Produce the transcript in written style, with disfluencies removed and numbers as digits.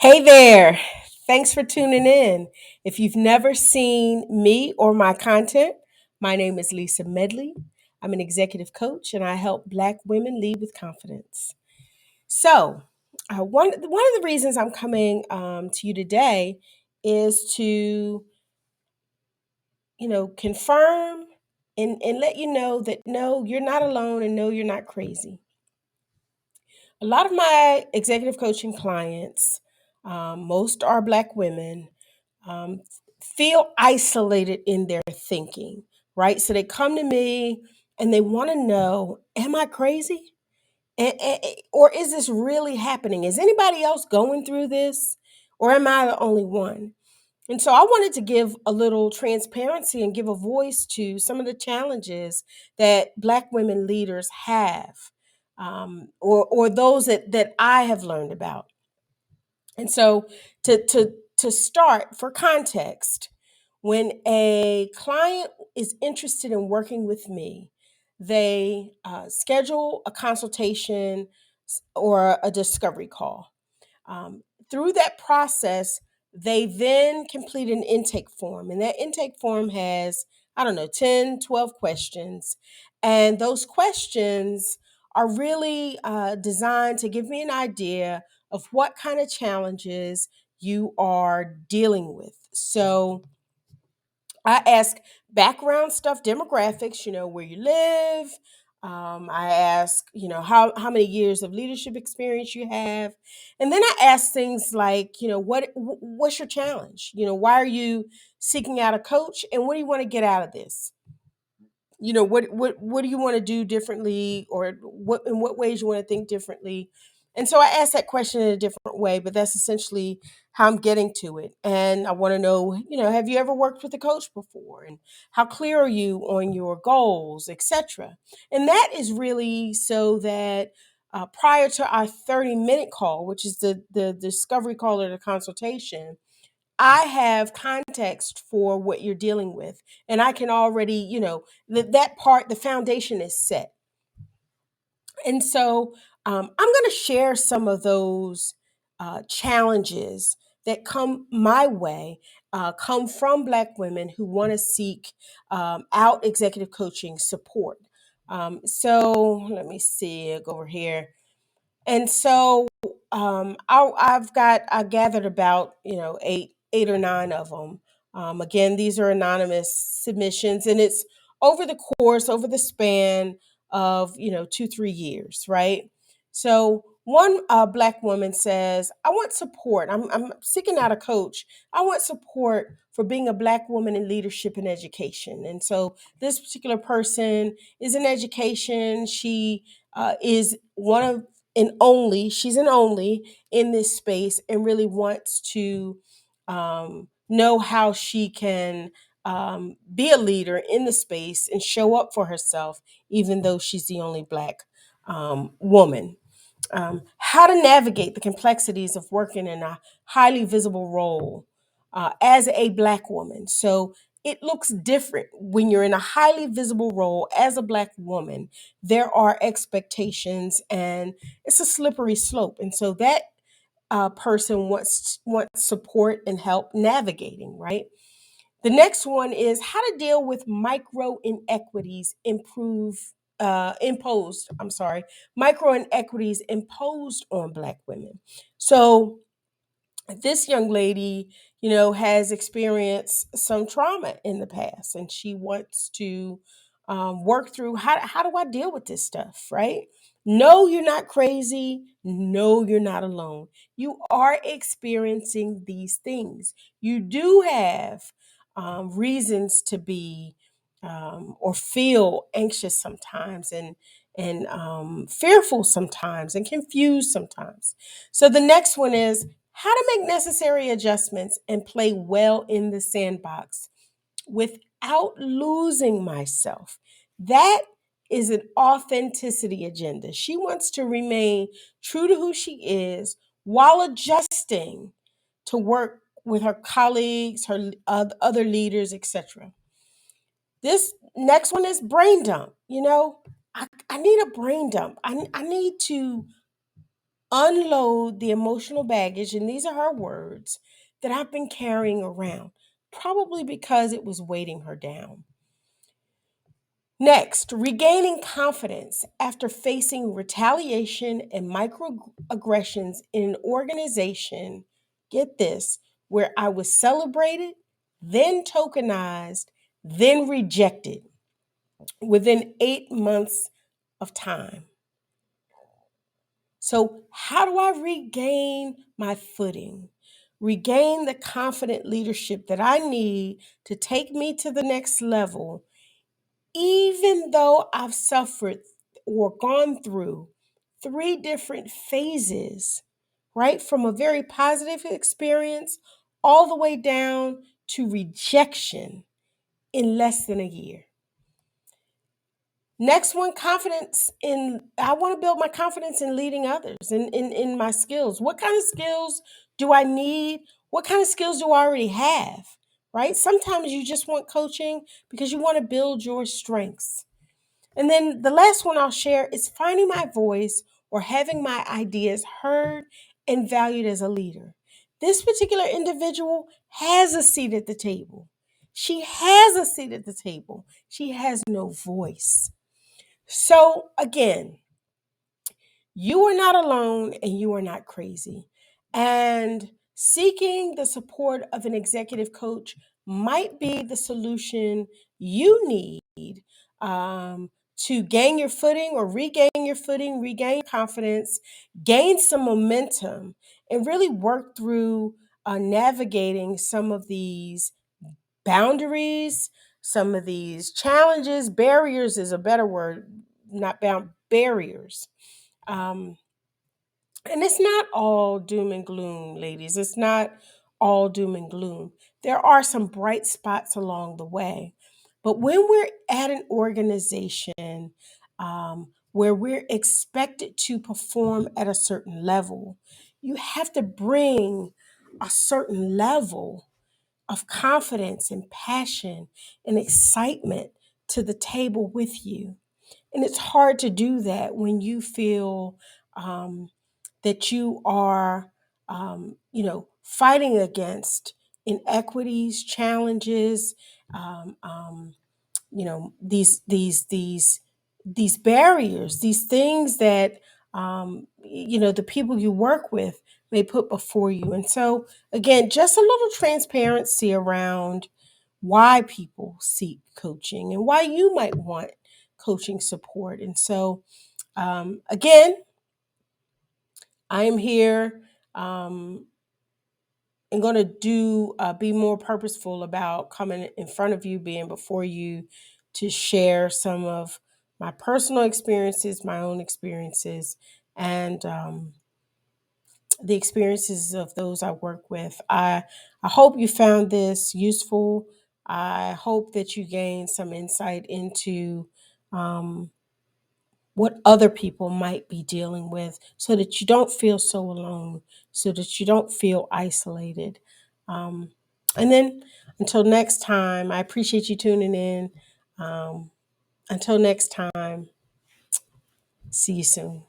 Hey there. Thanks for tuning in. If you've never seen me or my content, my name is Lisa Medley. I'm an executive coach and I help Black women lead with confidence. So, one of the reasons I'm coming to you today is to, confirm and let you know that no, you're not alone and no, you're not crazy. A lot of my executive coaching clients, most are Black women, um, feel isolated in their thinking, right? So they come to me and they want to know, am I crazy? Or is this really happening? Is anybody else going through this? Or am I the only one? And so I wanted to give a little transparency and give a voice to some of the challenges that Black women leaders have, or those that I have learned about. And so to start, for context, when a client is interested in working with me, they schedule a consultation or a discovery call. Um, Through that process, they then complete an intake form, and that intake form has, I don't know, 10, 12 questions. And those questions are really designed to give me an idea of what kind of challenges you are dealing with. So, I ask background stuff, demographics, where you live. I ask, how many years of leadership experience you have. And then I ask things like, what's your challenge? Why are you seeking out a coach and what do you want to get out of this? What do you want to do differently, or what in what ways you want to think differently? And so I ask that question in a different way, but that's essentially how I'm getting to it. And I want to know, have you ever worked with a coach before, and how clear are you on your goals, etc. And that is really so that prior to our 30-minute call, which is the discovery call or the consultation, I have context for what you're dealing with. And I can already, that part, the foundation is set. And so I'm going to share some of those challenges that come my way, come from Black women who want to seek out executive coaching support. So let me see, I'll go over here. And so I gathered about eight or nine of them. Again, these are anonymous submissions, and it's over the span of 2-3 years, right? So one Black woman says, "I want support. I'm seeking out a coach. I want support for being a Black woman in leadership and education." And so this particular person is in education. She is one of she's an only in this space, and really wants to know how she can be a leader in the space and show up for herself, even though she's the only Black woman. How to navigate the complexities of working in a highly visible role as a Black woman. So it looks different when you're in a highly visible role as a Black woman. There are expectations, and it's a slippery slope. And so that person wants support and help navigating, right? The next one is how to deal with micro inequities imposed. I'm sorry, micro inequities imposed on Black women. So this young lady, has experienced some trauma in the past, and she wants to work through how do I deal with this stuff, right? No, you're not crazy. No, you're not alone. You are experiencing these things. You do have reasons to be or feel anxious sometimes, and fearful sometimes, and confused sometimes. So the next one is how to make necessary adjustments and play well in the sandbox without losing myself. That is an authenticity agenda. She wants to remain true to who she is while adjusting to work with her colleagues, her other leaders, etc. This next one is brain dump. I need a brain dump. I need to unload the emotional baggage, and these are her words, that I've been carrying around, probably because it was weighting her down. Next, regaining confidence after facing retaliation and microaggressions in an organization, get this, where I was celebrated, then tokenized, then rejected within 8 months of time. So, how do I regain my footing? Regain the confident leadership that I need to take me to the next level, even though I've suffered or gone through three different phases, right? From a very positive experience all the way down to rejection in less than a year. Next one, I want to build my confidence in leading others in my skills. What kind of skills do I need? What kind of skills do I already have? Right? Sometimes you just want coaching because you want to build your strengths. And then the last one I'll share is finding my voice or having my ideas heard and valued as a leader. This particular individual has a seat at the table. She has a seat at the table. She has no voice. So, again, you are not alone and you are not crazy. And seeking the support of an executive coach might be the solution you need to gain your footing or regain your footing, regain confidence, gain some momentum, and really work through navigating some of these boundaries, some of these challenges. Barriers is a better word, not barriers. Um, and it's not all doom and gloom, ladies. It's not all doom and gloom. There are some bright spots along the way. But when we're at an organization where we're expected to perform at a certain level, you have to bring a certain level of confidence and passion and excitement to the table with you. And it's hard to do that when you feel um, that you are, fighting against inequities, challenges, um, um, these barriers, these things that the people you work with may put before you. And so, again, just a little transparency around why people seek coaching and why you might want coaching support. And so, again, I am here um, and going to be more purposeful about coming in front of you, being before you, to share some of my personal experiences, my own experiences, and the experiences of those I work with. I hope you found this useful. I hope that you gained some insight into um, what other people might be dealing with so that you don't feel so alone, so that you don't feel isolated. Um, and then until next time, I appreciate you tuning in. Um, until next time, see you soon.